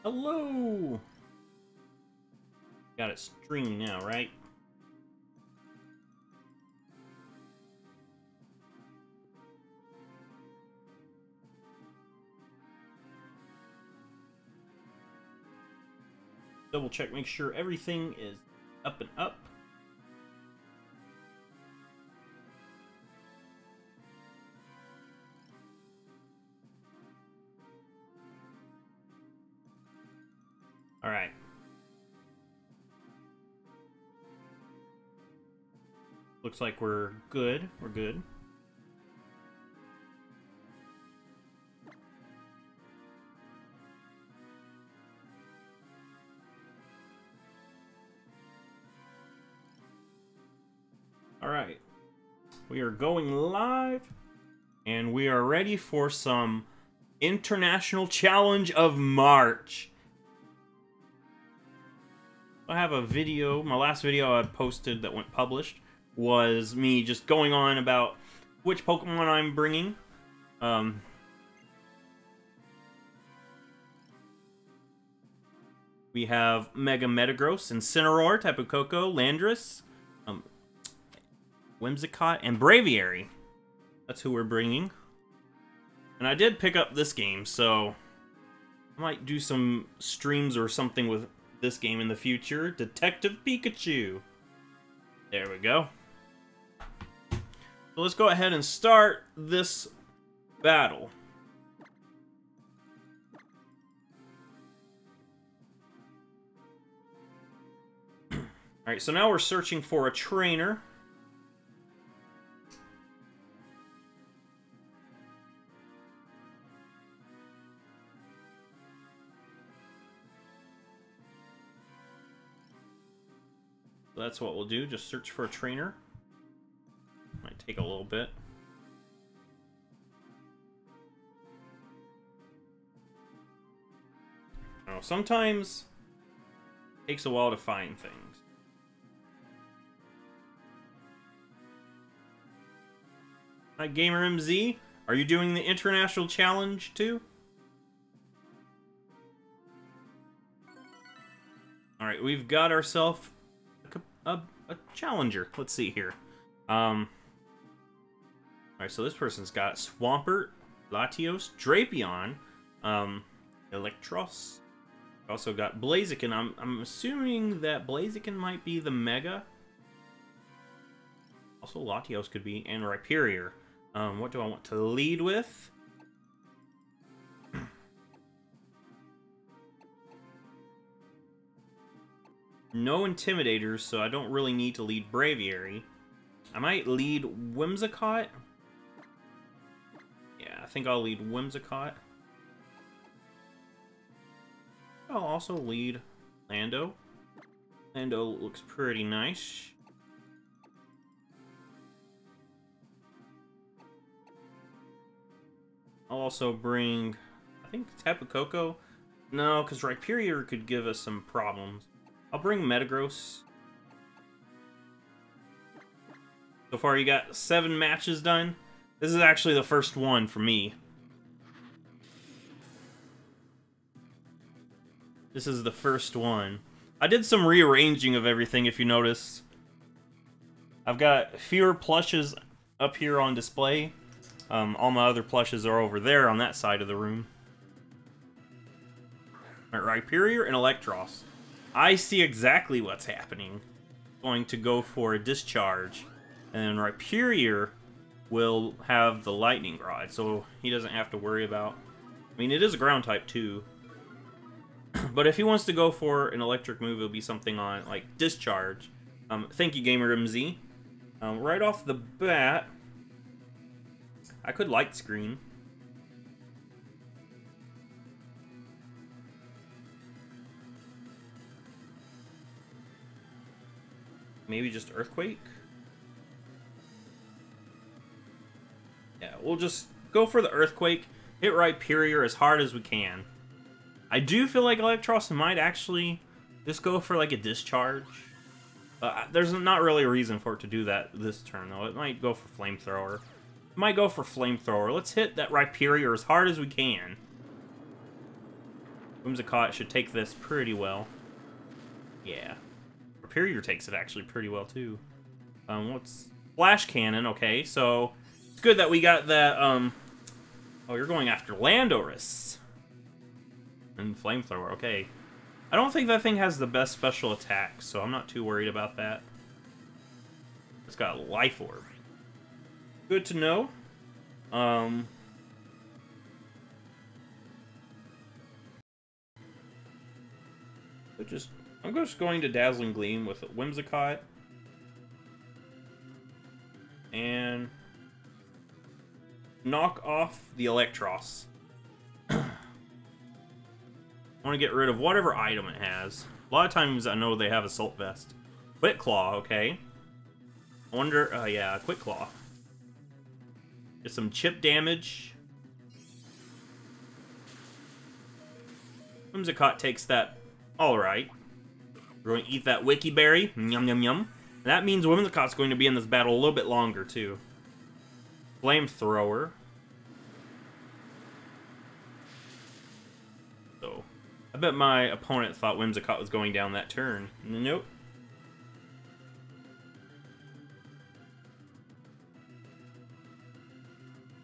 Hello! Got it streaming now, right? Double check, make sure everything is up and up. All right. Looks like we're good. We're good. All right. We are going live, and we are ready for some International Challenge of March. I have a video, my last video I posted that went published was me just going on about which Pokemon I'm bringing. We have Mega Metagross, Incineroar, Tapu Koko, Landorus, Whimsicott, and Braviary. That's who we're bringing. And I did pick up this game, so I might do some streams or something with this game in the future. Detective Pikachu. There we go. So let's go ahead and start this battle. Alright, so now we're searching for a trainer. That's what we'll do, just search for a trainer. Might take a little bit. Oh, sometimes it takes a while to find things. Hi, Gamer MZ. Are you doing the International Challenge too? Alright, we've got ourselves a challenger. Let's see here. Alright, so this person's got Swampert, Latios, Drapion, Electros. Also got Blaziken. I'm assuming that Blaziken might be the Mega. Also Latios could be, and Rhyperior. What do I want to lead with? No Intimidators, so I don't really need to lead Braviary. I might lead Whimsicott. Yeah, I think I'll lead Whimsicott. I'll also lead Lando. Lando looks pretty nice. I'll also bring, I think, Tapu Koko. No, because Rhyperior could give us some problems. I'll bring Metagross. So far, you got 7 matches done. This is actually the first one for me. This is the first one. I did some rearranging of everything, if you notice. I've got fewer plushes up here on display. All my other plushes are over there on that side of the room. Alright, Rhyperior and Electros. I see exactly what's happening. Going to go for a Discharge. And Rhyperior will have the Lightning Rod, so he doesn't have to worry about... I mean, it is a ground type too. But if he wants to go for an electric move, it'll be something on, like, Discharge. Thank you, Gamer MZ. Right off the bat, I could Light Screen. Maybe just Earthquake? Yeah, we'll just go for the Earthquake, hit Rhyperior as hard as we can. I do feel like Electros might actually just go for like a Discharge. There's not really a reason for it to do that this turn, though. It might go for Flamethrower. It might go for Flamethrower. Let's hit that Rhyperior as hard as we can. Whimsicott should take this pretty well. Yeah. Superior takes it actually pretty well too. What's Flash Cannon? Okay, so it's good that we got that. Oh, you're going after Landorus and Flamethrower. Okay, I don't think that thing has the best special attack, so I'm not too worried about that. It's got Life Orb. Good to know. I'm just going to Dazzling Gleam with Whimsicott. And knock off the Electros. I want to get rid of whatever item it has. A lot of times I know they have Assault Vest. Quick Claw, okay. I wonder, yeah, Quick Claw. Get some chip damage. Whimsicott takes that alright. We're going to eat that Wiki Berry. Yum, yum, yum. And that means Whimsicott's going to be in this battle a little bit longer, too. Flamethrower. So, I bet my opponent thought Whimsicott was going down that turn. Nope.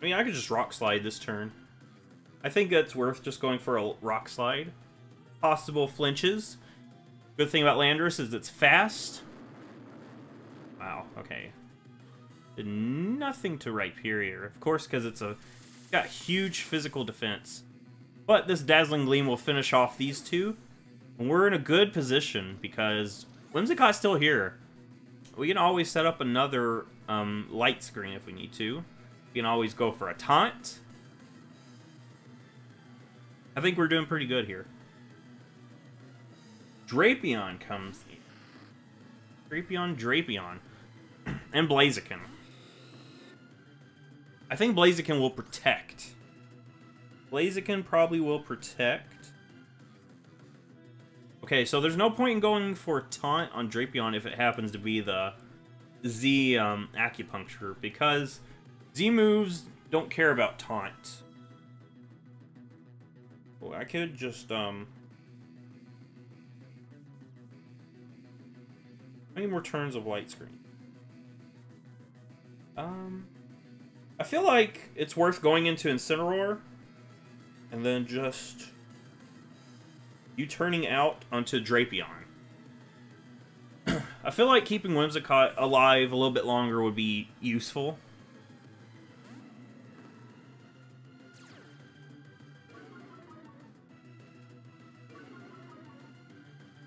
I mean, I could just Rock Slide this turn. I think that's worth just going for a Rock Slide. Possible flinches. Good thing about Landorus is it's fast. Wow, okay. Did nothing to Rhyperior. Of course, because it's got huge physical defense. But this Dazzling Gleam will finish off these two. And we're in a good position because Whimsicott's still here. We can always set up another light screen if we need to. We can always go for a taunt. I think we're doing pretty good here. Drapion comes in. Drapion. And Blaziken. I think Blaziken will protect. Blaziken probably will protect. Okay, so there's no point in going for taunt on Drapion if it happens to be the Z Acupuncture, because Z moves don't care about taunt. Well, I could just how many more turns of light screen? I feel like it's worth going into Incineroar and then just you turning out onto Drapion. I feel like keeping Whimsicott alive a little bit longer would be useful.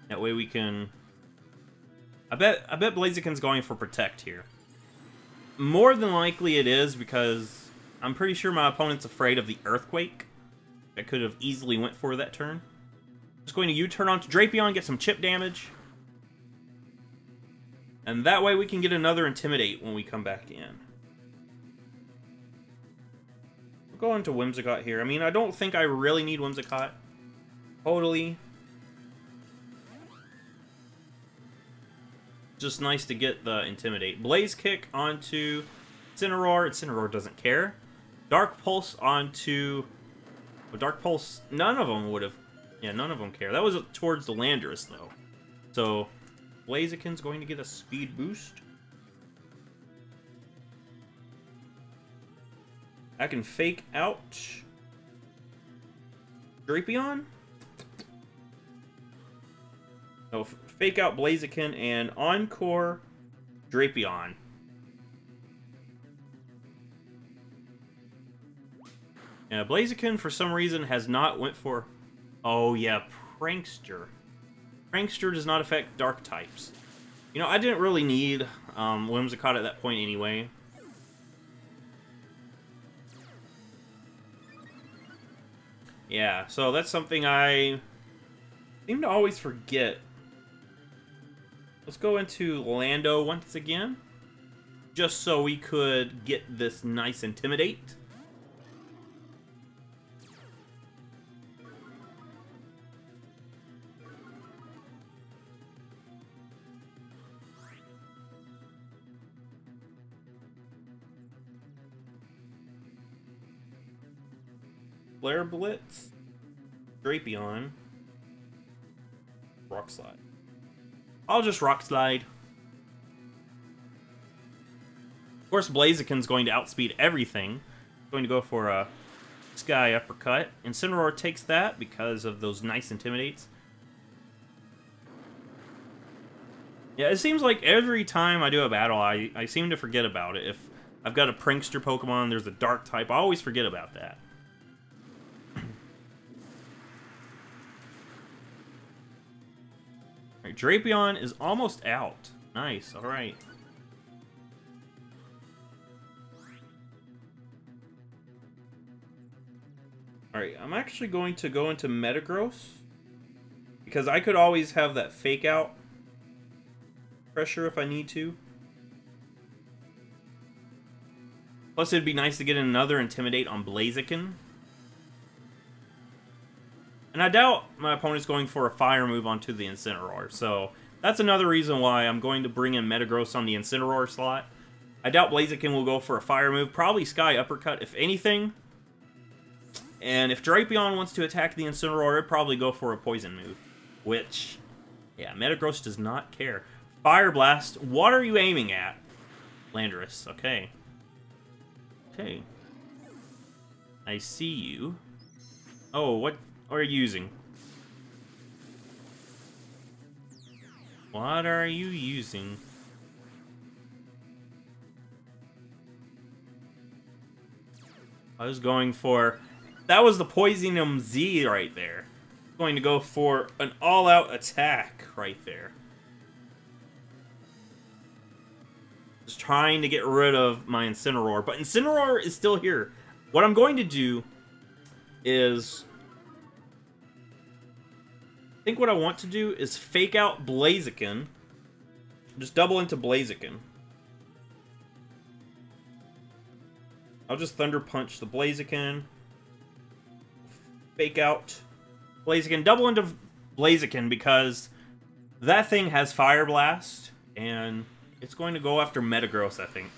That way we can... I bet Blaziken's going for Protect here. More than likely it is, because I'm pretty sure my opponent's afraid of the Earthquake. I could have easily went for that turn. Just going to U-turn onto Drapion, get some chip damage. And that way we can get another Intimidate when we come back in. We'll go into Whimsicott here. I mean, I don't think I really need Whimsicott. Totally. Just nice to get the Intimidate. Blaze Kick onto Incineroar. Incineroar doesn't care. Dark Pulse onto... Well, Dark Pulse, none of them would have... Yeah, none of them care. That was towards the Landorus, though. So, Blaziken's going to get a speed boost. I can fake out Drapion. No, fake out Blaziken and Encore Drapion. Yeah, Blaziken for some reason has not went for... Oh yeah, Prankster. Prankster does not affect dark types. You know, I didn't really need Whimsicott at that point anyway. Yeah, so that's something I seem to always forget. Let's go into Lando once again, just so we could get this nice Intimidate. Flare Blitz, Drapion. Rock Slide. I'll just Rock Slide. Of course, Blaziken's going to outspeed everything. Going to go for a Sky Uppercut. Incineroar takes that because of those nice Intimidates. Yeah, it seems like every time I do a battle, I seem to forget about it. If I've got a Prankster Pokemon, there's a Dark type, I always forget about that. Alright, Drapion is almost out. Nice, alright. Alright, I'm actually going to go into Metagross, because I could always have that Fake Out pressure if I need to. Plus, it'd be nice to get another Intimidate on Blaziken. And I doubt my opponent's going for a Fire move onto the Incineroar, so that's another reason why I'm going to bring in Metagross on the Incineroar slot. I doubt Blaziken will go for a Fire move, probably Sky Uppercut if anything. And if Drapion wants to attack the Incineroar, it'd probably go for a Poison move. Which, yeah, Metagross does not care. Fire Blast, what are you aiming at? Landorus, okay. Okay. I see you. Oh, what are you using? What are you using? I was going for... That was the Poisonum Z right there. Going to go for an all-out attack right there. Just trying to get rid of my Incineroar. But Incineroar is still here. What I'm going to do is... I think what I want to do is Fake Out Blaziken. Just double into Blaziken. I'll just Thunder Punch the Blaziken. Fake Out Blaziken. Double into Blaziken because that thing has Fire Blast. And it's going to go after Metagross, I think.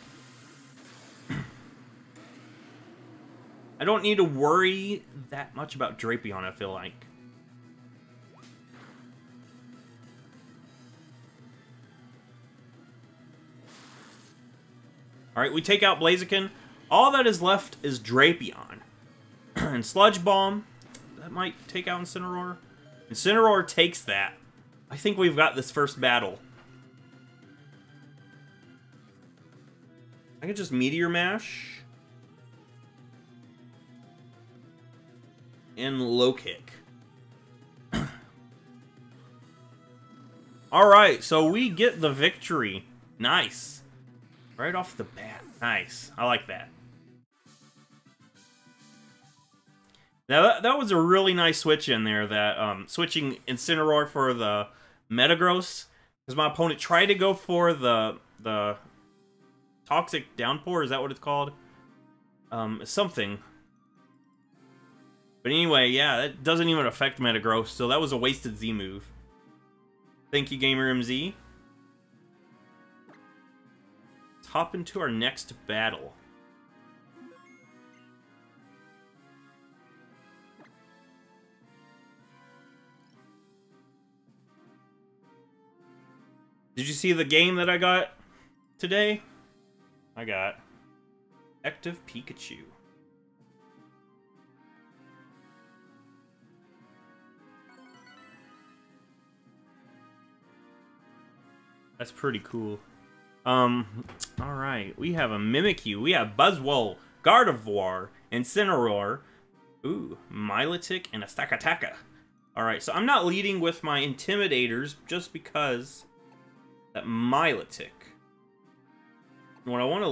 I don't need to worry that much about Drapion, I feel like. Alright, we take out Blaziken. All that is left is Drapion. And Sludge Bomb. That might take out Incineroar. Incineroar takes that. I think we've got this first battle. I can just Meteor Mash. And Low Kick. Alright, so we get the victory. Nice. Right off the bat. Nice. I like that. Now, that was a really nice switch in there, that switching Incineroar for the Metagross. Because my opponent tried to go for the Toxic Downpour, is that what it's called? Something. But anyway, yeah, that doesn't even affect Metagross, so that was a wasted Z move. Thank you, Gamer MZ. Let's hop into our next battle. Did you see the game that I got today? I got Active Pikachu. That's pretty cool. Alright, we have a Mimikyu, we have Buzzwole, Gardevoir, Incineroar, ooh, Milotic, and a Stakataka. Alright, so I'm not leading with my Intimidators just because that Milotic. What I want to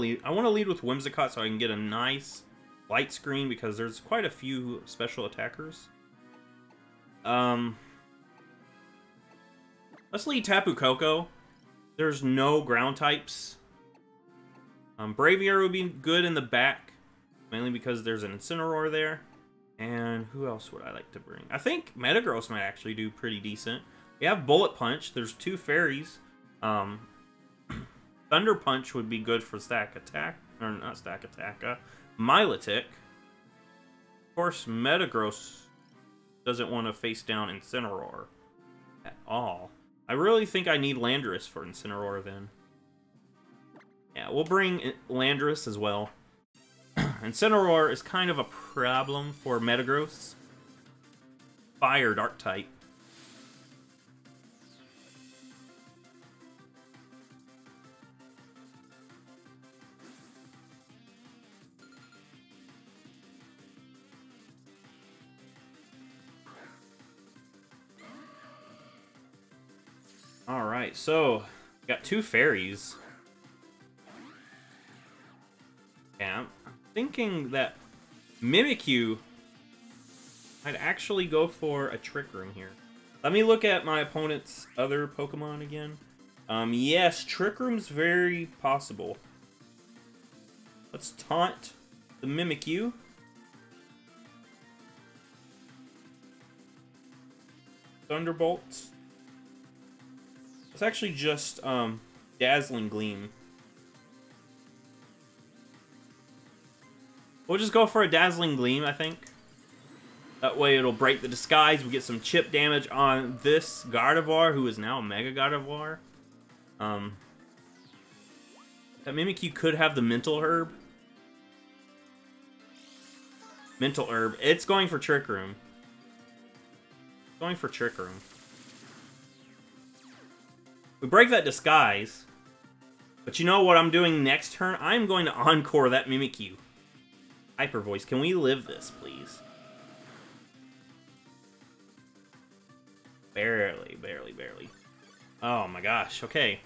lead with Whimsicott so I can get a nice light screen because there's quite a few special attackers. Let's lead Tapu Koko. There's no ground types. Braviary would be good in the back, mainly because there's an Incineroar there. And who else would I like to bring? I think Metagross might actually do pretty decent. We have Bullet Punch. There's two fairies. Thunder Punch would be good for Stack Attack, or not Stack Attack. Milotic. Of course, Metagross doesn't want to face down Incineroar at all. I really think I need Landorus for Incineroar then. Yeah, we'll bring Landorus as well. Incineroar is kind of a problem for Metagross. Fire Dark type. Alright, so got 2 fairies. Yeah, I'm thinking that Mimikyu might actually go for a Trick Room here. Let me look at my opponent's other Pokemon again. Yes, Trick Room's very possible. Let's taunt the Mimikyu. Thunderbolt. It's actually just Dazzling Gleam. We'll just go for a Dazzling Gleam, I think. That way it'll break the disguise. We get some chip damage on this Gardevoir, who is now a Mega Gardevoir. That Mimikyu could have the Mental Herb. Mental Herb. It's going for Trick Room. Going for Trick Room. We break that disguise. But you know what I'm doing next turn? I'm going to Encore that Mimikyu. Hyper Voice. Can we live this, please? Barely, barely, barely. Oh my gosh, okay.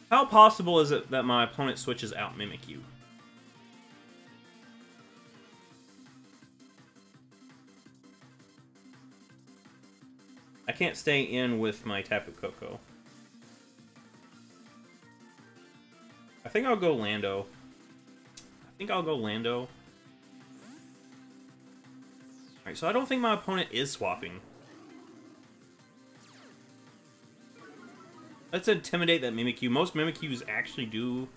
How possible is it that my opponent switches out Mimikyu? I can't stay in with my Tapu Koko. I think I'll go Lando. Alright, so I don't think my opponent is swapping. Let's intimidate that Mimikyu. Most Mimikyus actually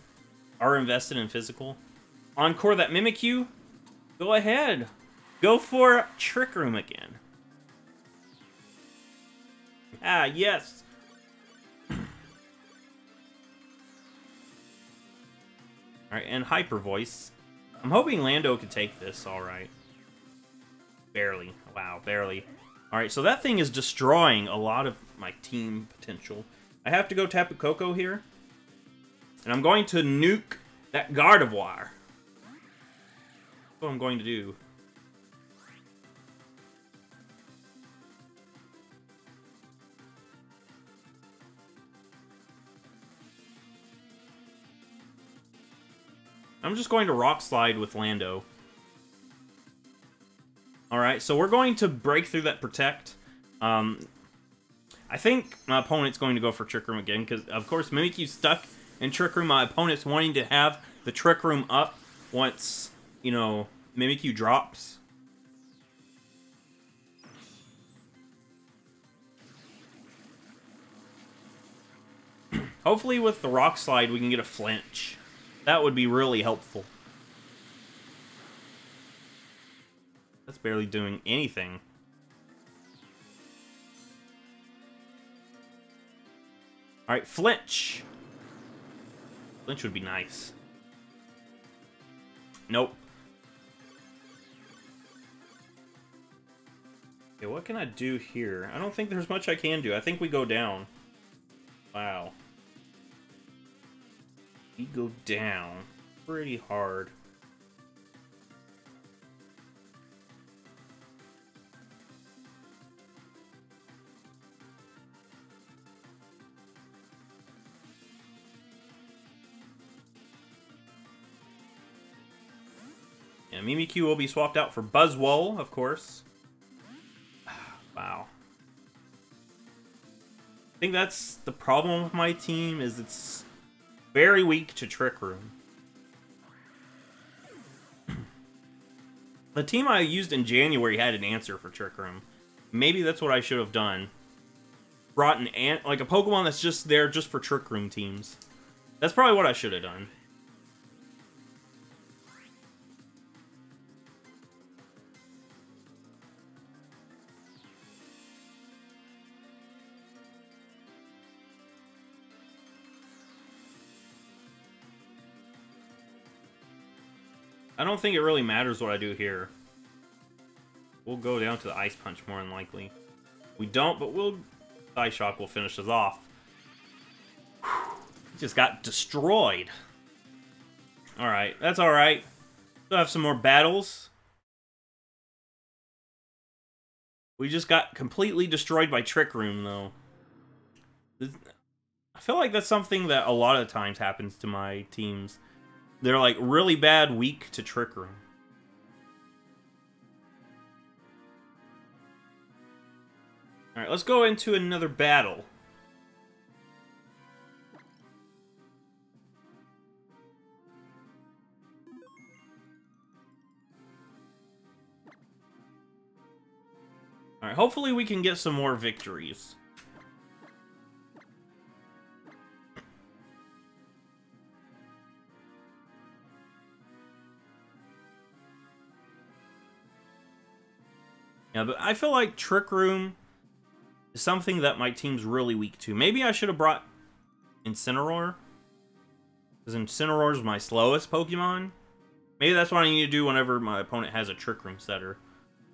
are invested in physical. Encore that Mimikyu. Go ahead. Go for Trick Room again. Ah, yes. Alright, and Hyper Voice. I'm hoping Lando can take this, alright. Barely. Wow, barely. Alright, so that thing is destroying a lot of my team potential. I have to go Tapu Koko here. And I'm going to nuke that Gardevoir. That's what I'm going to do. I'm just going to Rock Slide with Lando. Alright, so we're going to break through that Protect. I think my opponent's going to go for Trick Room again, because, of course, Mimikyu's stuck in Trick Room. My opponent's wanting to have the Trick Room up once, you know, Mimikyu drops. Hopefully with the Rock Slide we can get a flinch. That would be really helpful. That's barely doing anything. Alright, flinch! Flinch would be nice. Nope. Okay, what can I do here? I don't think there's much I can do. I think we go down. Wow. We go down pretty hard. And Mimikyu will be swapped out for Buzzwole, of course. Wow. I think that's the problem with my team, is it's very weak to Trick Room. The team I used in January had an answer for Trick Room. Maybe that's what I should have done. Brought like a Pokemon that's just there just for Trick Room teams. That's probably what I should have done. I don't think it really matters what I do here. We'll go down to the Ice Punch more than likely. We don't, but Ice Shock will finish us off. Just got destroyed. Alright, that's alright. Still have some more battles. We just got completely destroyed by Trick Room, though. I feel like that's something that a lot of times happens to my teams. They're like really bad weak to Trick Room. Alright, let's go into another battle. Alright, hopefully we can get some more victories. Yeah, but I feel like Trick Room is something that my team's really weak to. Maybe I should have brought Incineroar, because Incineroar is my slowest Pokemon. Maybe that's what I need to do whenever my opponent has a Trick Room setter.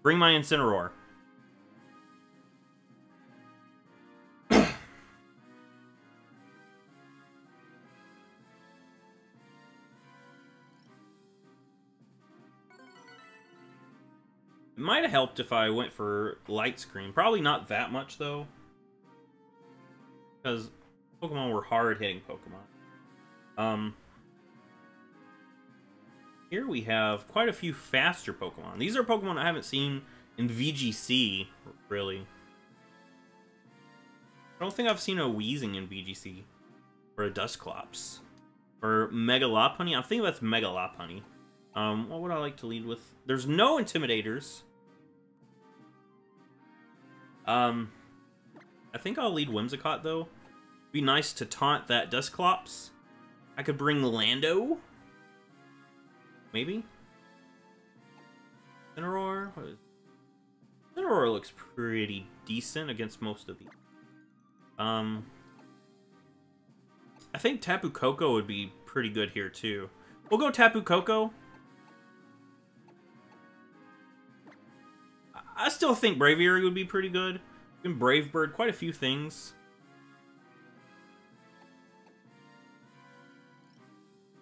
Bring my Incineroar. It might have helped if I went for Light Screen. Probably not that much, though. Because Pokemon were hard-hitting Pokemon. Here we have quite a few faster Pokemon. These are Pokemon I haven't seen in VGC, really. I don't think I've seen a Weezing in VGC. Or a Dusclops. Or Mega Lopunny. I think that's Mega Lopunny. What would I like to lead with? There's no Intimidators. I think I'll lead Whimsicott, though. Be nice to taunt that Dusclops. I could bring Lando. Maybe? Incineroar? Incineroar looks pretty decent against most of these. I think Tapu Koko would be pretty good here, too. We'll go Tapu Koko. I still think Braviary would be pretty good. You can Brave Bird quite a few things.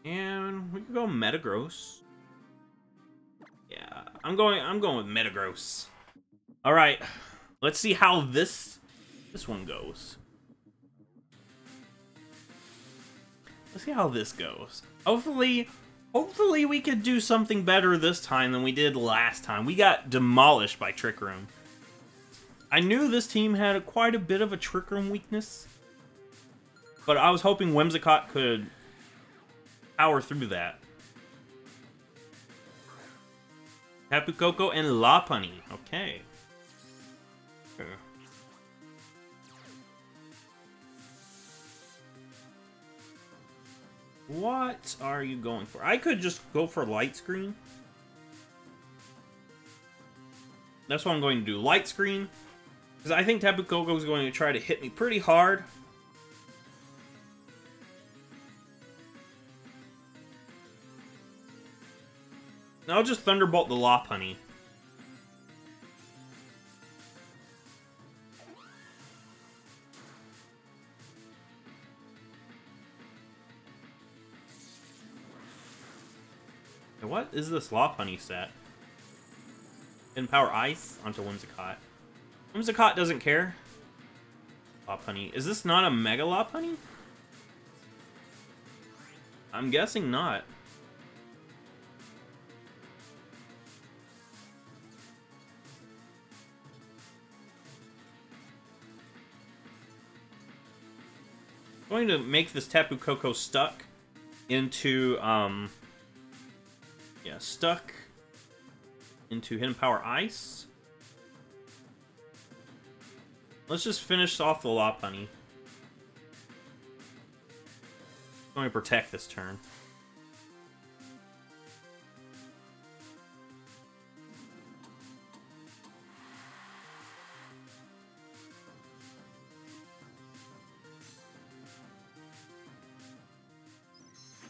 And we could go Metagross. Yeah, I'm going with Metagross. All right, let's see how this one goes. Let's see how this goes. Hopefully we could do something better this time than we did last time. We got demolished by Trick Room. I knew this team had quite a bit of a Trick Room weakness, but I was hoping Whimsicott could power through that. Tapu Koko and Lopunny. Okay. What are you going for? I could just go for Light Screen. That's what I'm going to do. Light Screen. Because I think Tapu Koko is going to try to hit me pretty hard. Now I'll just Thunderbolt the Lopunny. What is this Lopunny set? Hidden Power Ice onto Whimsicott. Whimsicott doesn't care. Lopunny. Is this not a Mega Lopunny? I'm guessing not. I'm going to make this Tapu Koko stuck into, yeah, stuck into Hidden Power Ice. Let's just finish off the Lopunny. I'm going to protect this turn.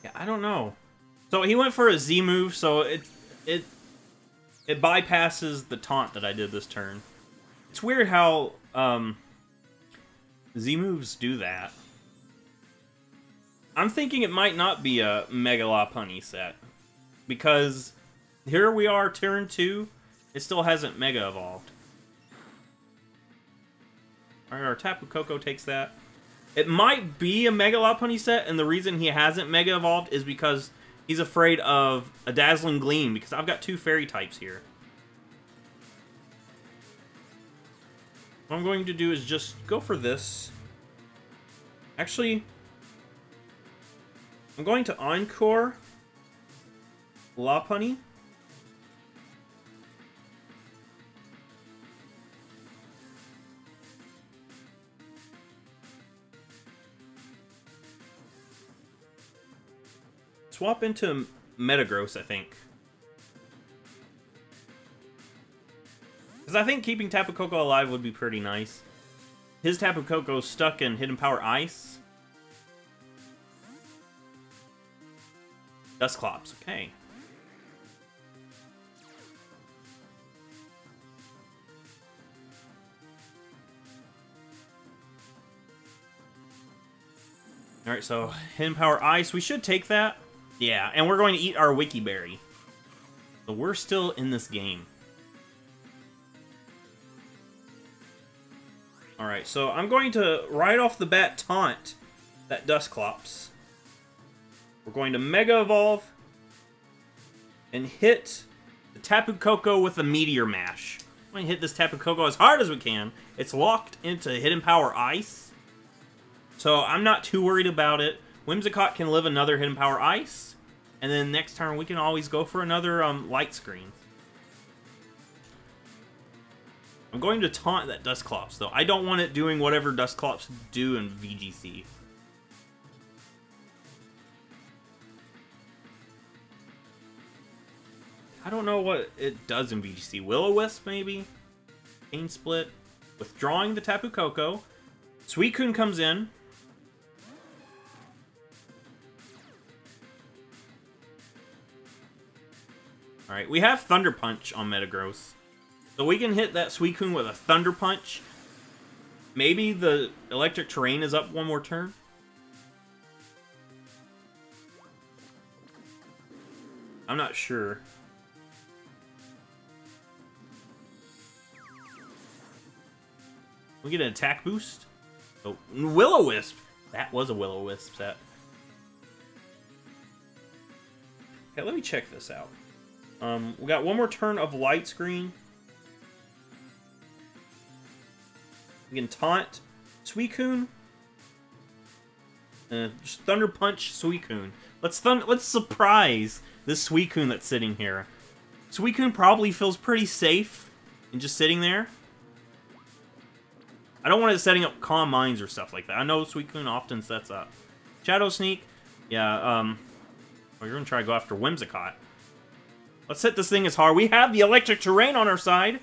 Yeah, I don't know. So he went for a Z move, so it bypasses the taunt that I did this turn. It's weird how Z moves do that. I'm thinking it might not be a Mega Lopunny set, because here we are, turn 2, it still hasn't Mega Evolved. Alright, our Tapu Koko takes that. It might be a Mega Lopunny set, and the reason he hasn't Mega Evolved is because he's afraid of a Dazzling Gleam, because I've got 2 Fairy types here. What I'm going to do is just go for this. Actually, I'm going to Encore Lopunny. Swap into Metagross, I think. Because I think keeping Tapu Koko alive would be pretty nice. His Tapu Koko's stuck in Hidden Power Ice. Dusclops, okay. Alright, so Hidden Power Ice. We should take that. Yeah, and we're going to eat our Wiki Berry. So we're still in this game. Alright, so I'm going to, right off the bat, taunt that Dusclops. We're going to Mega Evolve and hit the Tapu Koko with a Meteor Mash. We're going to hit this Tapu Koko as hard as we can. It's locked into Hidden Power Ice, so I'm not too worried about it. Whimsicott can live another Hidden Power Ice, and then next turn we can always go for another Light Screen. I'm going to taunt that Dusclops, though. I don't want it doing whatever Dusclops do in VGC. I don't know what it does in VGC. Will-O-Wisp, maybe? Pain Split. Withdrawing the Tapu Koko. Suicune comes in. Alright, we have Thunder Punch on Metagross. So we can hit that Suicune with a Thunder Punch. Maybe the Electric Terrain is up one more turn. I'm not sure. We get an attack boost. Oh, Will-O-Wisp. That was a Will-O-Wisp set. Okay, let me check this out. We got one more turn of Light Screen. We can taunt Suicune. Just Thunder Punch Suicune. Let's surprise this Suicune that's sitting here. Suicune probably feels pretty safe in just sitting there. I don't want it setting up Calm Minds or stuff like that. I know Suicune often sets up. Shadow Sneak. Yeah, well, you're going to try to go after Whimsicott. Let's hit this thing as hard. We have the Electric Terrain on our side.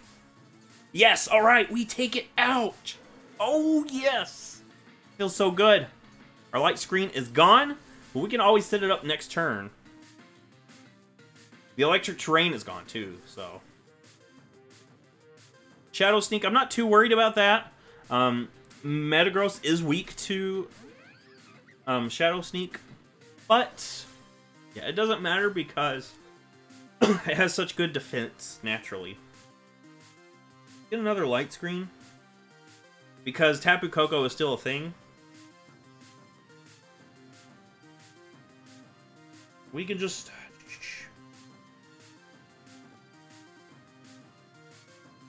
Yes, alright, we take it out. Oh, yes. Feels so good. Our Light Screen is gone, but we can always set it up next turn. The Electric Terrain is gone, too, so. Shadow Sneak, I'm not too worried about that. Metagross is weak to Shadow Sneak, but yeah, it doesn't matter because it has such good defense naturally. Get another Light Screen because Tapu Koko is still a thing. We can just...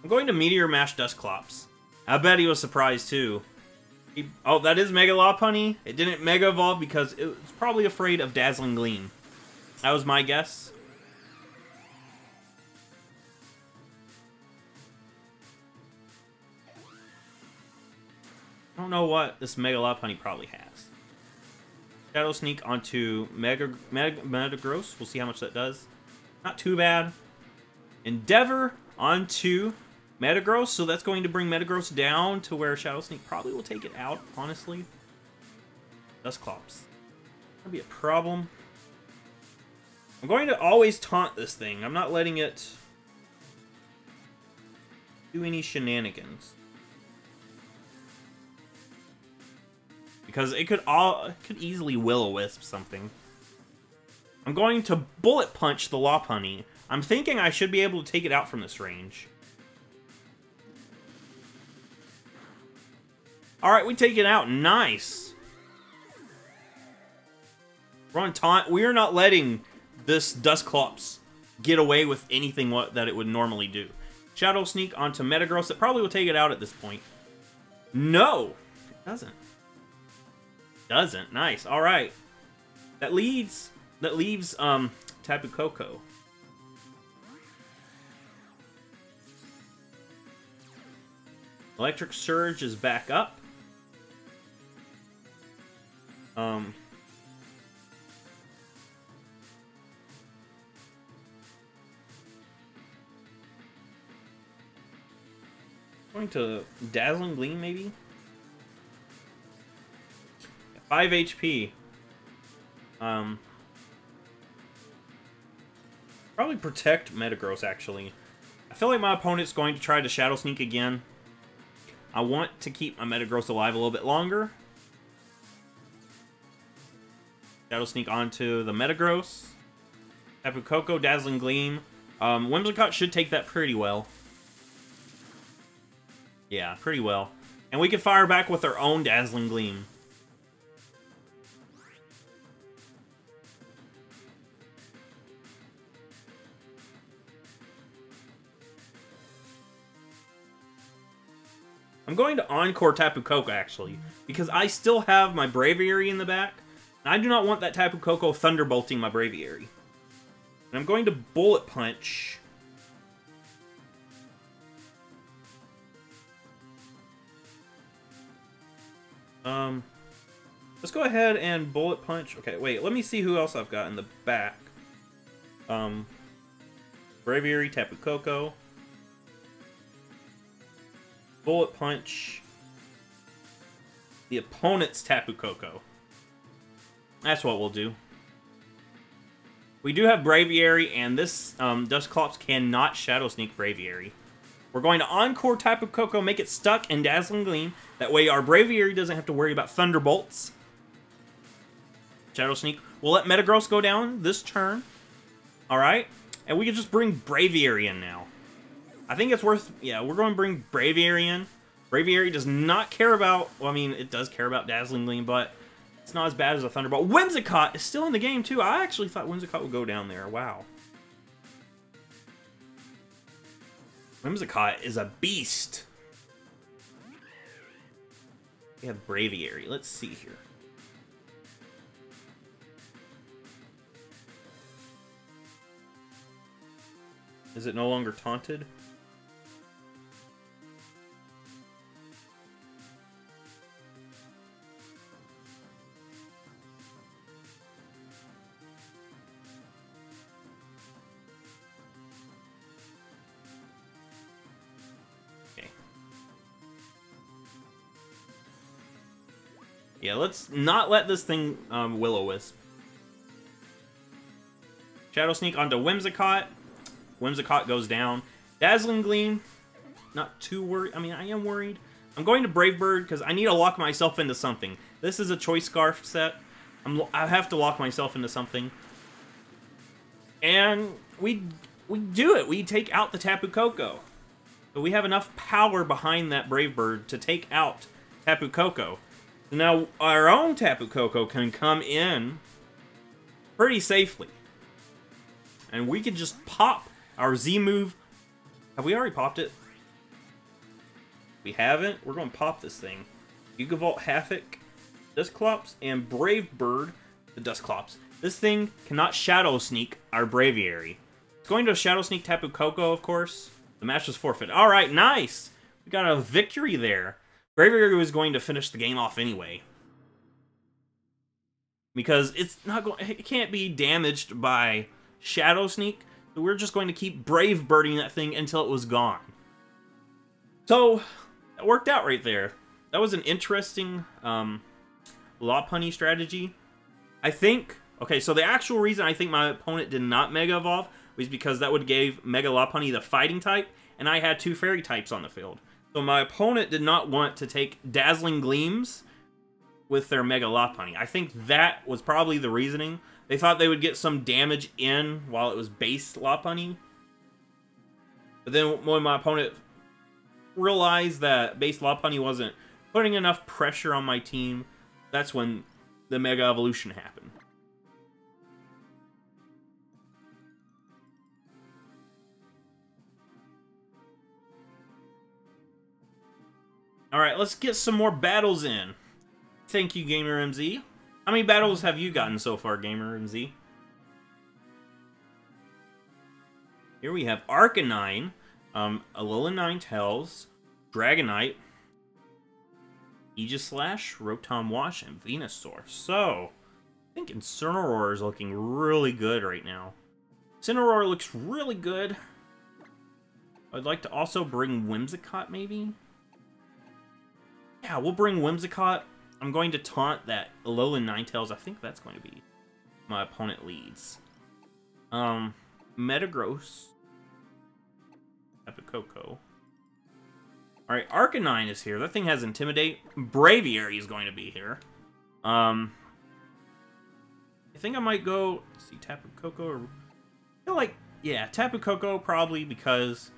I'm going to Meteor Mash Dusclops. I bet he was surprised too. Oh, that is Mega Lopunny. It didn't Mega Evolve because it was probably afraid of Dazzling Gleam. That was my guess. I don't know what this Mega Lopunny probably has. Shadow Sneak onto Metagross. We'll see how much that does. Not too bad. Endeavor onto Metagross, so that's going to bring Metagross down to where Shadow Sneak probably will take it out, honestly. Dusclops. That'd be a problem. I'm going to always taunt this thing. I'm not letting it do any shenanigans. Because it could easily will-o-wisp something. I'm going to bullet punch the Lopunny. I'm thinking I should be able to take it out from this range. Alright, we take it out. Nice. We're on taunt. We are not letting this Dusclops get away with anything that it would normally do. Shadow Sneak onto Metagross. It probably will take it out at this point. No! It doesn't. Doesn't. Nice. Alright. That leaves Tapu Koko. Electric Surge is back up. Going to Dazzling Gleam, maybe? 5 HP. Probably protect Metagross, actually. I feel like my opponent's going to try to Shadow Sneak again. I want to keep my Metagross alive a little bit longer. Shadow Sneak onto the Metagross. Tapu Koko, Dazzling Gleam. Whimsicott should take that pretty well. Yeah, pretty well. And we can fire back with our own Dazzling Gleam. I'm going to Encore Tapu Koko, actually, because I still have my Braviary in the back, and I do not want that Tapu Koko Thunderbolting my Braviary. And I'm going to Bullet Punch. Let's go ahead and Bullet Punch. Okay, wait, let me see who else I've got in the back. Braviary, Tapu Koko. Bullet Punch the opponent's Tapu Koko. That's what we'll do. We do have Braviary, and this Dusclops cannot Shadow Sneak Braviary. We're going to Encore Tapu Koko, make it stuck in Dazzling Gleam. That way our Braviary doesn't have to worry about Thunderbolts. Shadow Sneak. We'll let Metagross go down this turn. Alright? And we can just bring Braviary in now. I think it's worth... Yeah, we're going to bring Braviary in. Braviary does not care about... Well, I mean, it does care about Dazzling Gleam, but it's not as bad as a Thunderbolt. Whimsicott is still in the game, too. I actually thought Whimsicott would go down there. Wow. Whimsicott is a beast. We have Braviary. Let's see here. Is it no longer taunted? Yeah, let's not let this thing Will-O-Wisp. Shadow Sneak onto Whimsicott. Whimsicott goes down. Dazzling Gleam, not too worried. I mean, I am worried. I'm going to Brave Bird because I need to lock myself into something. This is a Choice Scarf set. I have to lock myself into something. And we do it. We take out the Tapu Koko. So we have enough power behind that Brave Bird to take out Tapu Koko. Now, our own Tapu Koko can come in pretty safely. And we can just pop our Z move. Have we already popped it? We haven't? We're going to pop this thing. Gigavolt, Havoc, Dusclops, and Brave Bird, the Dusclops. This thing cannot Shadow Sneak our Braviary. It's going to Shadow Sneak Tapu Koko, of course. The match was forfeit. Alright, nice! We got a victory there. Braviary was going to finish the game off anyway. Because it can't be damaged by Shadow Sneak. So we're just going to keep Brave Birding that thing until it was gone. So, that worked out right there. That was an interesting Lopunny strategy. I think Okay, so the actual reason I think my opponent did not Mega Evolve was because that would give Mega Lopunny the fighting type, and I had 2 fairy types on the field. So my opponent did not want to take Dazzling Gleams with their Mega Lopunny. I think that was probably the reasoning. They thought they would get some damage in while it was base Lopunny. But then when my opponent realized that base Lopunny wasn't putting enough pressure on my team, that's when the Mega Evolution happened. Alright, let's get some more battles in. Thank you, Gamer MZ. How many battles have you gotten so far, Gamer MZ? Here we have Arcanine, Alolan Ninetales, Dragonite, Aegislash, Rotom Wash, and Venusaur. So, I think Incineroar is looking really good right now. Incineroar looks really good. I'd like to also bring Whimsicott, maybe? Yeah, we'll bring Whimsicott. I'm going to taunt that Alolan Ninetales. I think that's going to be my opponent leads. Metagross. Tapu Koko. Alright, Arcanine is here. That thing has Intimidate. Braviary is going to be here. I think I might go... Let's see, Tapu Koko or... I feel like, yeah, Tapu Koko probably because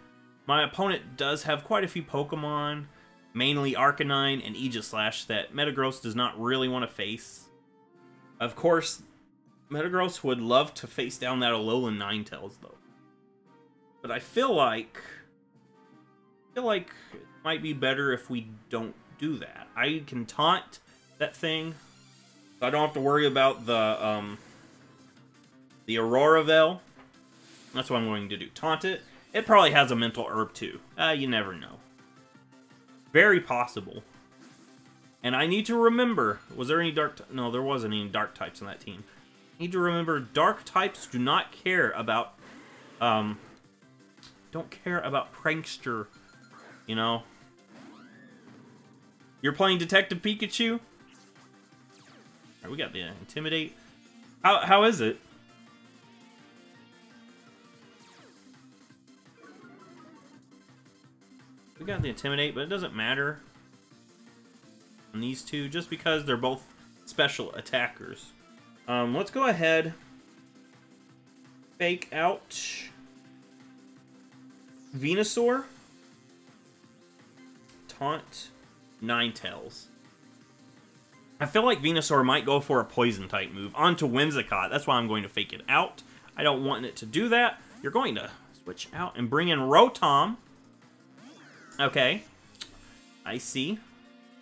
my opponent does have quite a few Pokemon, mainly Arcanine and Aegislash, that Metagross does not really want to face. Of course, Metagross would love to face down that Alolan Ninetales, though. But I feel like it might be better if we don't do that. I can taunt that thing, so I don't have to worry about the Aurora Veil. That's what I'm going to do. Taunt it. It probably has a Mental Herb, too. You never know. Very possible. And I need to remember, was there any dark... No, there wasn't any dark types on that team. I need to remember, dark types do not care about... don't care about Prankster, you know? You're playing Detective Pikachu? Alright, we got the Intimidate. How is it? We got the Intimidate, but it doesn't matter on these two, just because they're both special attackers. Let's go ahead. Fake out Venusaur. Taunt Ninetales. I feel like Venusaur might go for a Poison-type move onto Whimsicott. That's why I'm going to fake it out. I don't want it to do that. You're going to switch out and bring in Rotom. Okay. I see.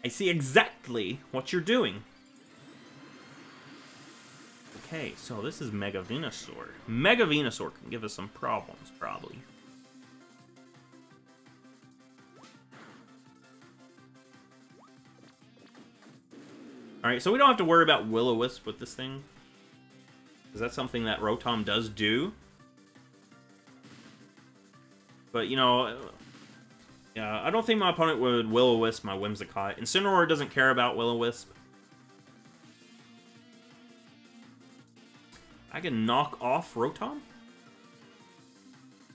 I see exactly what you're doing. Okay, so this is Mega Venusaur. Mega Venusaur can give us some problems, probably. Alright, so we don't have to worry about Will-O-Wisp with this thing, because that's something that Rotom does do. But, you know... Yeah, I don't think my opponent would Will-O-Wisp my Whimsicott. Incineroar doesn't care about Will-O-Wisp. I can knock off Rotom?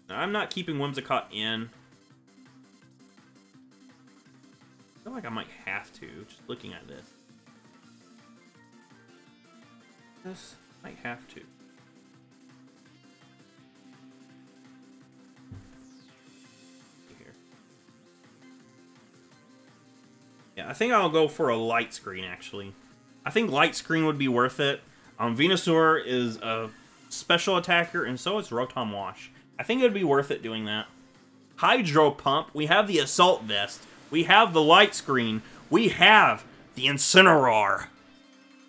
I'm not keeping Whimsicott in. I feel like I might have to, just looking at this. This might have to. Yeah, I think I'll go for a Light Screen, actually. I think Light Screen would be worth it. Venusaur is a special attacker, and so is Rotom Wash. I think it would be worth it doing that. Hydro Pump. We have the Assault Vest. We have the Light Screen. We have the Incineroar.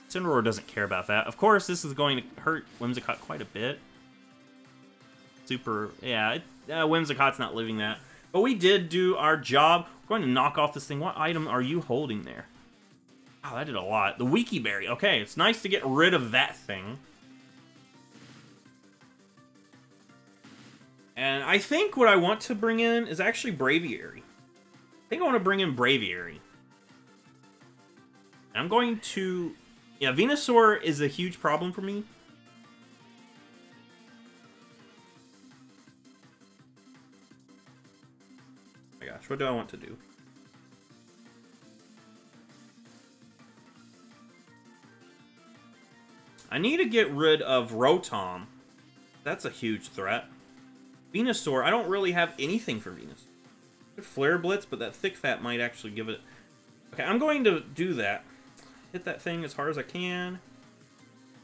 Incineroar doesn't care about that. Of course, this is going to hurt Whimsicott quite a bit. Super... Yeah, Whimsicott's not living that. But we did do our job. We're going to knock off this thing. What item are you holding there? Wow, that did a lot. The Wiki Berry. Okay, it's nice to get rid of that thing. And I think what I want to bring in is actually Braviary. I think I want to bring in Braviary. I'm going to... Yeah, Venusaur is a huge problem for me. gosh, what do I want to do? I need to get rid of Rotom. That's a huge threat. Venusaur, I don't really have anything for Venus. Flare Blitz, but that Thick Fat might actually give it... Okay, I'm going to do that. Hit that thing as hard as I can.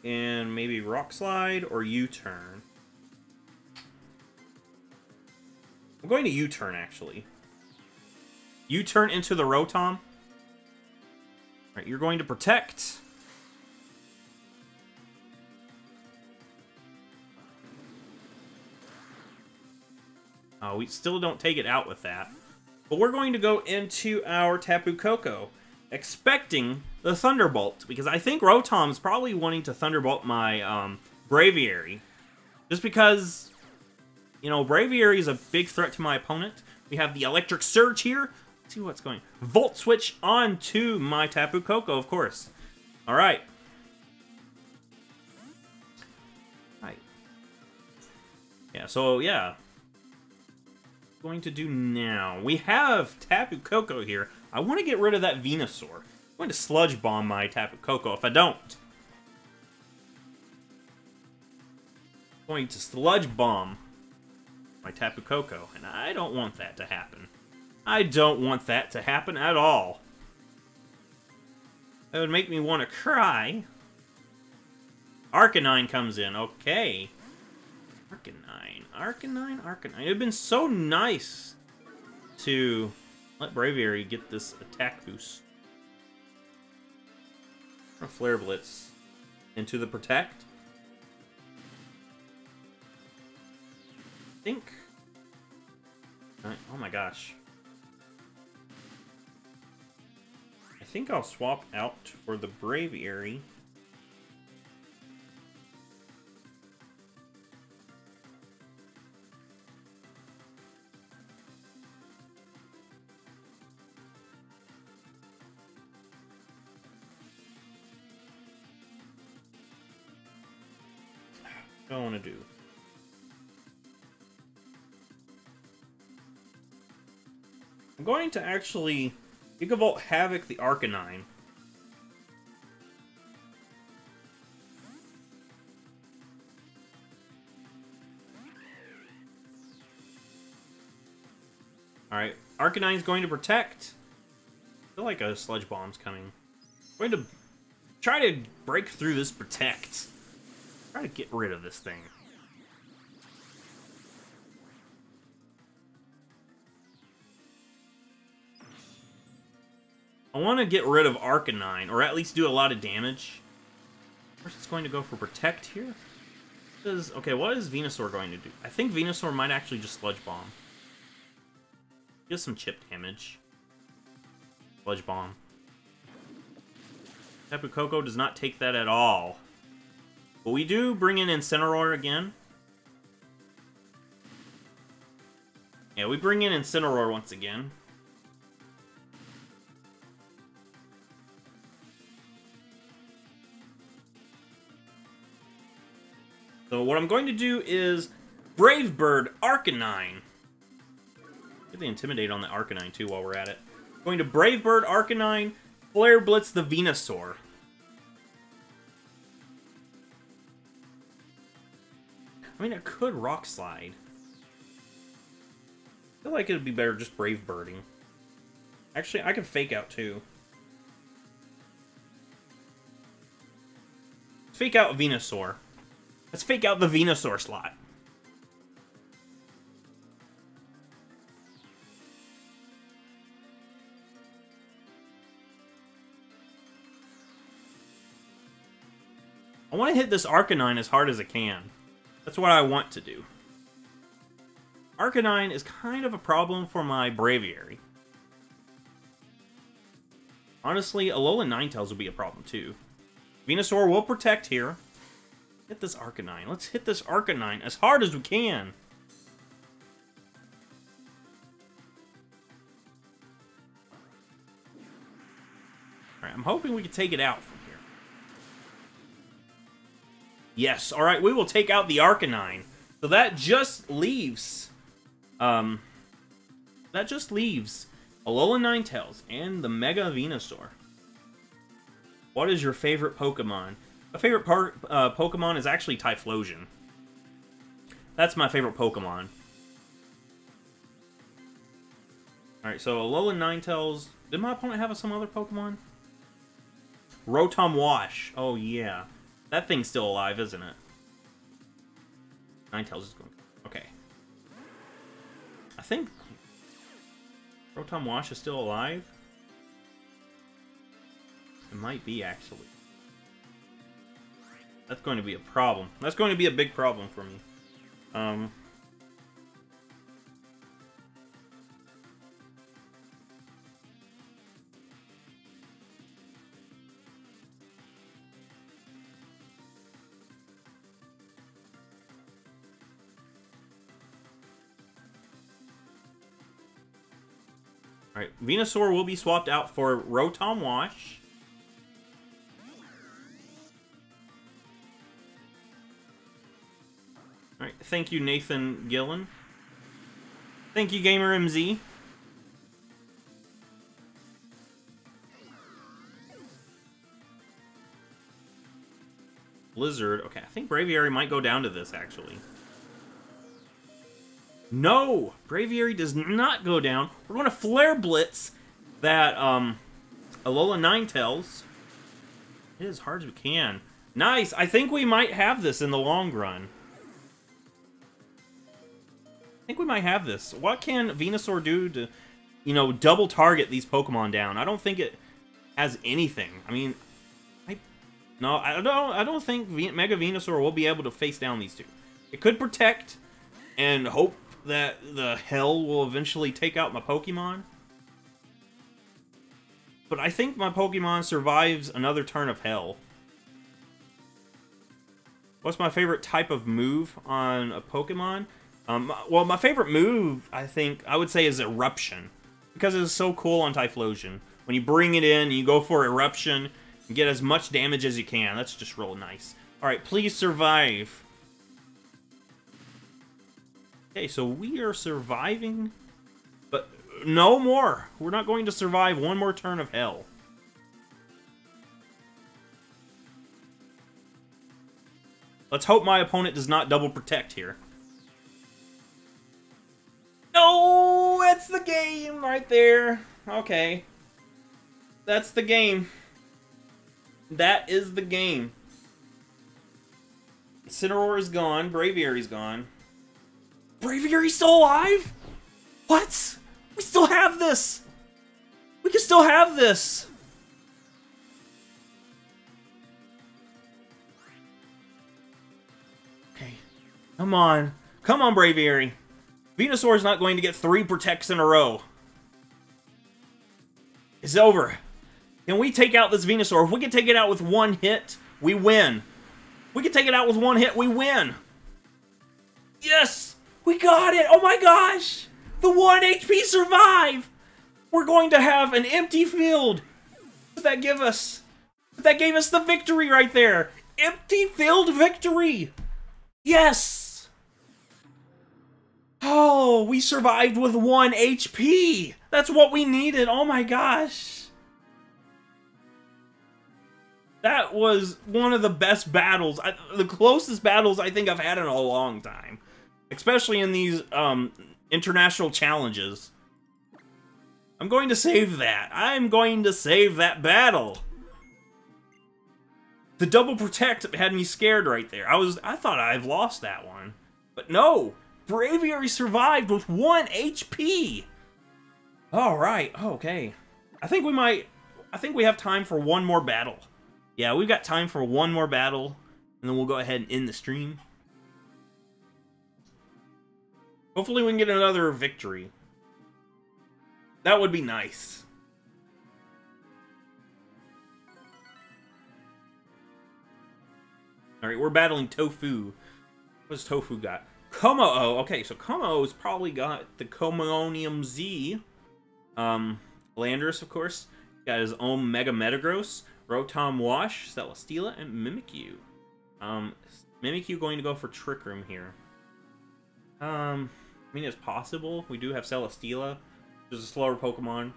And maybe Rock Slide or U-Turn. I'm going to U-Turn, actually. U-Turn into the Rotom. Alright, you're going to Protect. We still don't take it out with that. But we're going to go into our Tapu Koko, expecting the Thunderbolt, because I think Rotom's probably wanting to Thunderbolt my Braviary. Just because, you know, Braviary is a big threat to my opponent. We have the Electric Surge here. Let's see what's going. Volt Switch onto my Tapu Koko, of course. Alright. Right. Yeah, so yeah. Going to do now. We have Tapu Koko here. I want to get rid of that Venusaur. I'm going to Sludge Bomb my Tapu Koko if I don't. I'm going to Sludge Bomb my Tapu Koko, and I don't want that to happen. I don't want that to happen at all. That would make me want to cry. Arcanine comes in. Okay. Arcanine. It would have been so nice to let Braviary get this attack boost. Or Flare Blitz into the Protect. I think... Oh my gosh. I think I'll swap out for the Braviary. What do I want to do? I'm going to actually Gigavolt Havoc the Arcanine. Alright, Arcanine's going to Protect. I feel like a Sludge Bomb's coming. I'm going to try to break through this Protect. Try to get rid of this thing. I want to get rid of Arcanine, or at least do a lot of damage. First, it's going to go for Protect here. Okay, what is Venusaur going to do? I think Venusaur might actually just Sludge Bomb. Get some chip damage. Sludge Bomb. Tapu Koko does not take that at all. But we do bring in Incineroar again. Yeah, we bring in Incineroar once again. So what I'm going to do is Brave Bird Arcanine. Get the Intimidate on the Arcanine too while we're at it. I'm going to Brave Bird Arcanine, Flare Blitz the Venusaur. I mean, I could Rock Slide. I feel like it would be better just Brave Birding. Actually, I can Fake Out too. Let's Fake Out Venusaur. Let's Fake Out the Venusaur slot. I want to hit this Arcanine as hard as I can. That's what I want to do. Arcanine is kind of a problem for my Braviary. Honestly, Alolan Ninetales would be a problem too. Venusaur will Protect here. Hit this Arcanine. Let's hit this Arcanine as hard as we can. Alright, I'm hoping we can take it out from here. Yes, alright, we will take out the Arcanine. So that just leaves that just leaves Alolan Ninetales and the Mega Venusaur. What is your favorite Pokemon? My favorite Pokemon is actually Typhlosion. That's my favorite Pokemon. Alright, so Alolan Ninetales. Did my opponent have some other Pokemon? Rotom Wash. Oh, yeah. That thing's still alive, isn't it? Ninetales is going... Okay. I think... Rotom Wash is still alive? It might be, actually. That's going to be a problem. That's going to be a big problem for me. Alright, Venusaur will be swapped out for Rotom Wash. Alright, thank you, Nathan Gillen. Thank you, Gamer MZ. Blizzard. Okay, I think Braviary might go down to this, actually. No! Braviary does not go down. We're going to Flare Blitz that, Alola Ninetales. Hit as hard as we can. Nice! I think we might have this in the long run. I think we might have this. What can Venusaur do to, you know, double target these Pokemon down? I don't think it has anything. I mean, I don't think Mega Venusaur will be able to face down these two. It could protect and hope that the hell will eventually take out my Pokemon. But I think my Pokemon survives another turn of hell. What's my favorite type of move on a Pokemon? Well, my favorite move, I would say, is Eruption. Because it's so cool on Typhlosion. When you bring it in, you go for Eruption, and get as much damage as you can. That's just real nice. Alright, please survive. Okay, so we are surviving, but no more. We're not going to survive one more turn of hell. Let's hope my opponent does not double protect here. No, that's the game right there. Okay. That's the game. That is the game. Incineroar is gone. Braviary's gone. Braviary's still alive? What? We still have this! We can still have this! Okay. Come on. Come on, Braviary. Venusaur's not going to get 3 protects in a row. It's over. Can we take out this Venusaur? If we can take it out with 1 hit, we win. If we can take it out with 1 hit, we win. Yes! We got it! Oh my gosh! The 1 HP survive! We're going to have an empty field! What did that give us? That gave us the victory right there! Empty field victory! Yes! Oh, we survived with 1 HP! That's what we needed! Oh my gosh! That was one of the best battles, the closest battles I think I've had in a long time. Especially in these international challenges. I'm going to save that. I'm going to save that battle. The double protect had me scared right there. I thought I've lost that one. But no! Braviary survived with 1 HP! Alright, okay. I think we have time for one more battle. Yeah, we've got time for one more battle. And then we'll go ahead and end the stream. Hopefully we can get another victory. That would be nice. Alright, we're battling Tofu. What does Tofu got? Como-o. Okay, so Como-o's probably got the Comonium Z. Landorus, of course. Got his own Mega Metagross. Rotom Wash, Celesteela, and Mimikyu. Mimikyu going to go for Trick Room here. I mean, it's possible. We do have Celesteela. Just a slower Pokemon.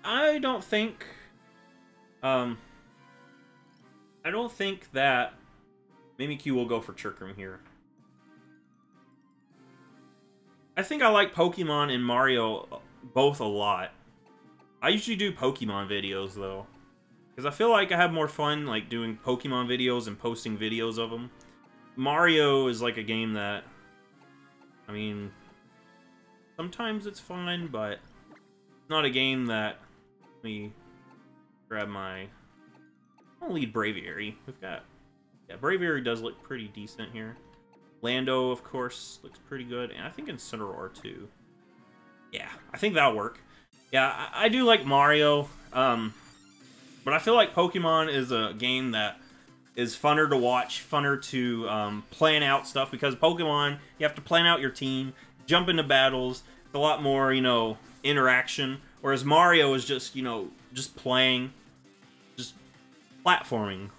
I don't think that Mimikyu will go for Trick Room here. I think I like Pokemon and Mario both a lot. I usually do Pokemon videos, though. Because I feel like I have more fun, like, doing Pokemon videos and posting videos of them. Mario is, like, a game that... I mean... Sometimes it's fun, but... It's not a game that... Let me grab my... I'll lead Braviary. We've got... Yeah, Braviary does look pretty decent here. Lando, of course, looks pretty good. And I think Incineroar, too. Yeah, I think that'll work. Yeah, I do like Mario. But I feel like Pokemon is a game that is funner to watch, funner to plan out stuff. Because Pokemon, you have to plan out your team, jump into battles. It's a lot more, you know, interaction. Whereas Mario is just, you know, just playing, just platforming.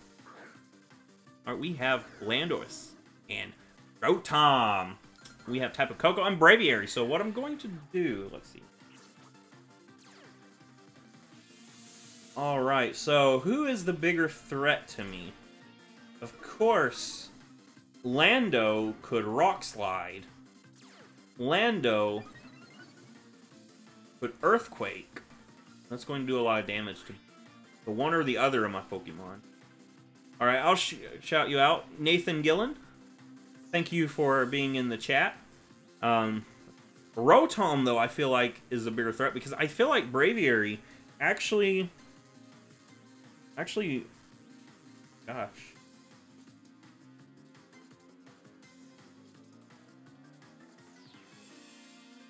Alright, we have Landorus and Rotom. We have Tapu Koko and Braviary. So what I'm going to do, let's see. Alright, so who is the bigger threat to me? Of course, Lando could Rock Slide. Lando could Earthquake. That's going to do a lot of damage to the one or the other of my Pokemon. Alright, I'll shout you out. Nathan Gillen, thank you for being in the chat. Rotom, though, I feel like is a bigger threat because I feel like Braviary actually, gosh.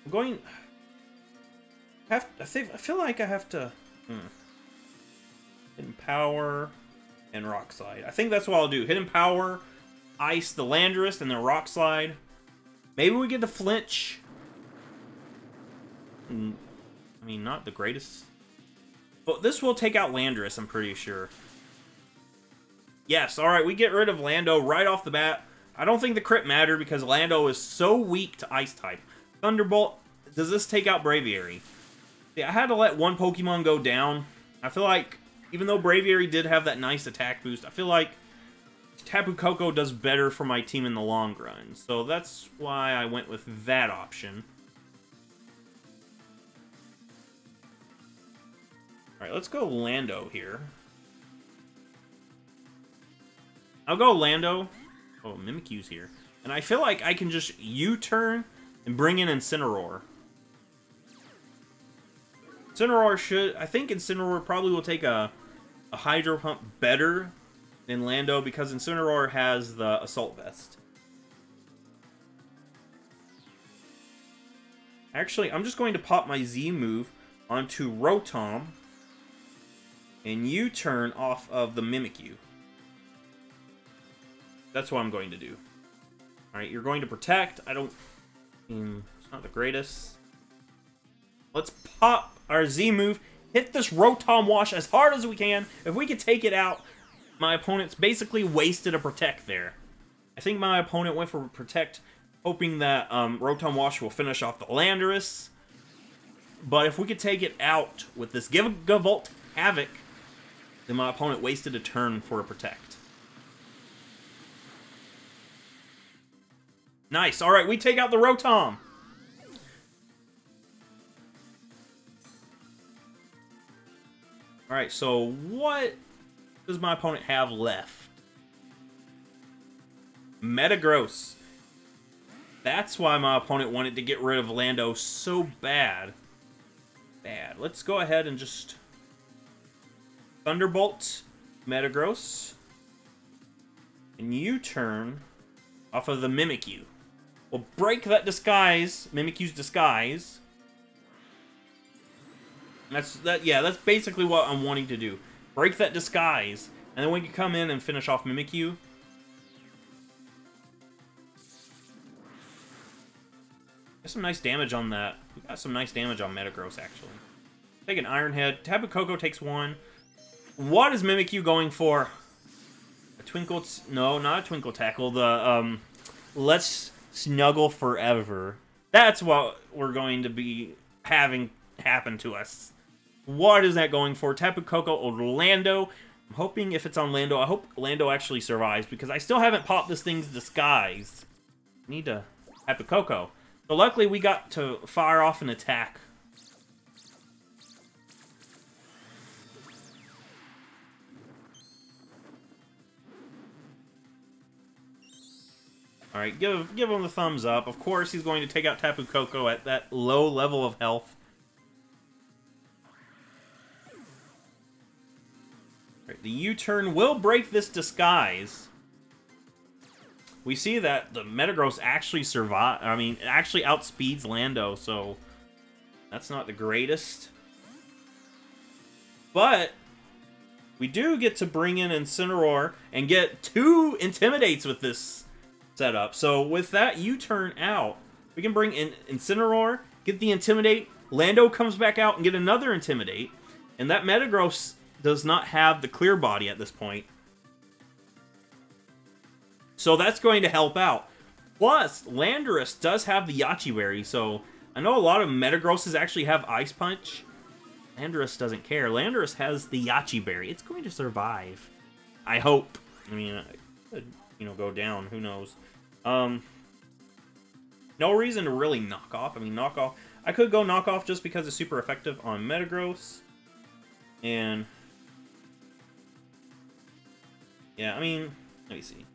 I'm going... I feel like I have to... Hidden Power and Rock Slide. I think that's what I'll do. Hidden Power, Ice the Landorus, and then Rock Slide. Maybe we get the Flinch. I mean, not the greatest... But this will take out Landorus, I'm pretty sure. Yes, alright, we get rid of Lando right off the bat. I don't think the crit mattered because Lando is so weak to Ice-type. Thunderbolt, does this take out Braviary? Yeah, I had to let one Pokemon go down. I feel like, even though Braviary did have that nice attack boost, I feel like Tapu Koko does better for my team in the long run. So that's why I went with that option. Alright, let's go Lando here. I'll go Lando. Oh, Mimikyu's here. And I feel like I can just U-turn and bring in Incineroar. Incineroar should... I think Incineroar probably will take a Hydro Pump better than Lando because Incineroar has the Assault Vest. Actually, I'm just going to pop my Z move onto Rotom and U-turn off of the Mimikyu. That's what I'm going to do. Alright, you're going to protect. It's not the greatest. Let's pop our Z move. Hit this Rotom Wash as hard as we can. If we can take it out, my opponent's basically wasted a protect there. I think my opponent went for protect, hoping that Rotom Wash will finish off the Landorus. But if we could take it out with this Gigavolt Havoc, then my opponent wasted a turn for a protect. Nice. Alright, we take out the Rotom. Alright, so what does my opponent have left? Metagross. That's why my opponent wanted to get rid of Lando so bad. Let's go ahead and just... Thunderbolt Metagross. And U-turn off of the Mimikyu. We'll break that disguise, Mimikyu's disguise. Yeah, that's basically what I'm wanting to do. Break that disguise, and then we can come in and finish off Mimikyu. Got some nice damage on that. We got some nice damage on Metagross, actually. Take an Iron Head. Tapu Koko takes one. What is Mimikyu going for? A Twinkle... No, not a Twinkle Tackle. The, Let's Snuggle Forever. That's what we're going to be having happen to us. What is that going for? Tapu Koko or Lando? I'm hoping if it's on Lando, I hope Lando actually survives, because I still haven't popped this thing's disguise. Need to Tapu Koko. So luckily we got to fire off an attack. Alright, give him the thumbs up. Of course he's going to take out Tapu Koko at that low level of health. Right, the U-turn will break this disguise. We see that the Metagross actually actually outspeeds Lando, so that's not the greatest. But we do get to bring in Incineroar and get 2 Intimidates with this setup. So with that U-turn out, we can bring in Incineroar, get the Intimidate, Lando comes back out and get another Intimidate, and that Metagross does not have the Clear Body at this point. So that's going to help out. Plus, Landorus does have the Yache Berry, so I know a lot of Metagrosses actually have Ice Punch. Landorus doesn't care. Landorus has the Yache Berry. It's going to survive. I hope. I mean, it could, you know, go down. Who knows? No reason to really knock off. I mean, knock off. I could go knock off just because it's super effective on Metagross. And yeah, I mean, let me see.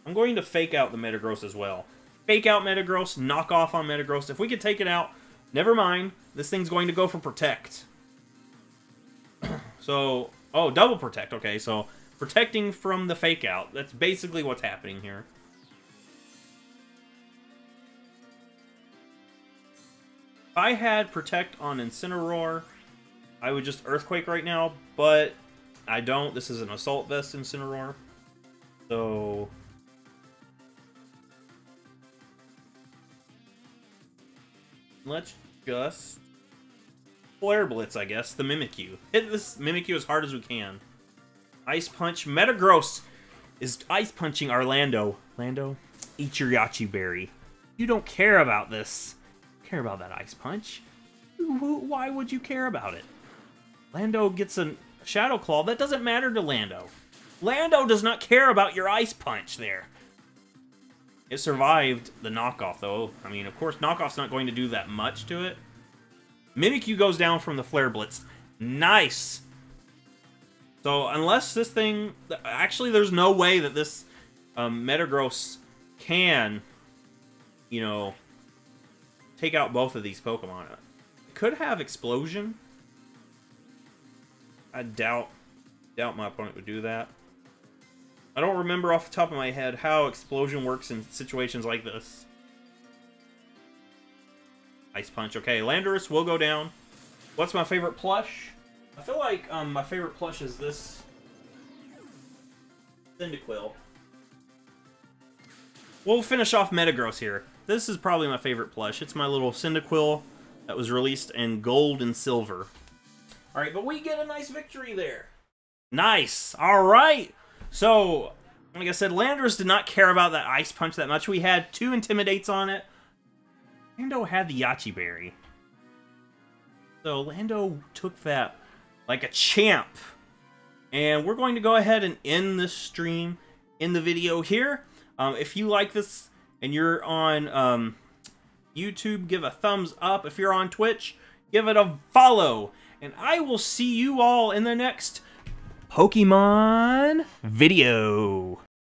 I'm going to fake out the Metagross as well. Fake out Metagross, knock off on Metagross. If we could take it out, never mind. This thing's going to go for Protect. So, oh, double Protect. Okay, so protecting from the fake out. That's basically what's happening here. If I had Protect on Incineroar, I would just Earthquake right now, but I don't. This is an Assault Vest Incineroar. So let's just Flare Blitz, I guess, the Mimikyu. Hit this Mimikyu as hard as we can. Ice Punch. Metagross is Ice Punching our Lando. Lando, eat your Yache Berry. You don't care about this. You care about that Ice Punch. Why would you care about it? Lando gets a Shadow Claw. That doesn't matter to Lando. Lando does not care about your Ice Punch there. It survived the knockoff, though. I mean, of course, knockoff's not going to do that much to it. Mimikyu goes down from the Flare Blitz. Nice! So, unless this thing... Actually, there's no way that this Metagross can, you know, take out both of these Pokemon. It could have Explosion. I doubt my opponent would do that. I don't remember off the top of my head how Explosion works in situations like this. Ice Punch. Okay, Landorus will go down. What's my favorite plush? I feel like my favorite plush is this Cyndaquil. We'll finish off Metagross here. This is probably my favorite plush. It's my little Cyndaquil that was released in gold and silver. Alright, but we get a nice victory there. Nice! Alright! So, like I said, Landorus did not care about that Ice Punch that much. We had 2 Intimidates on it. Lando had the Yache Berry. So, Lando took that like a champ. And we're going to go ahead and end this stream in the video here. If you like this and you're on YouTube, give a thumbs up. If you're on Twitch, give it a follow. And I will see you all in the next Pokemon video.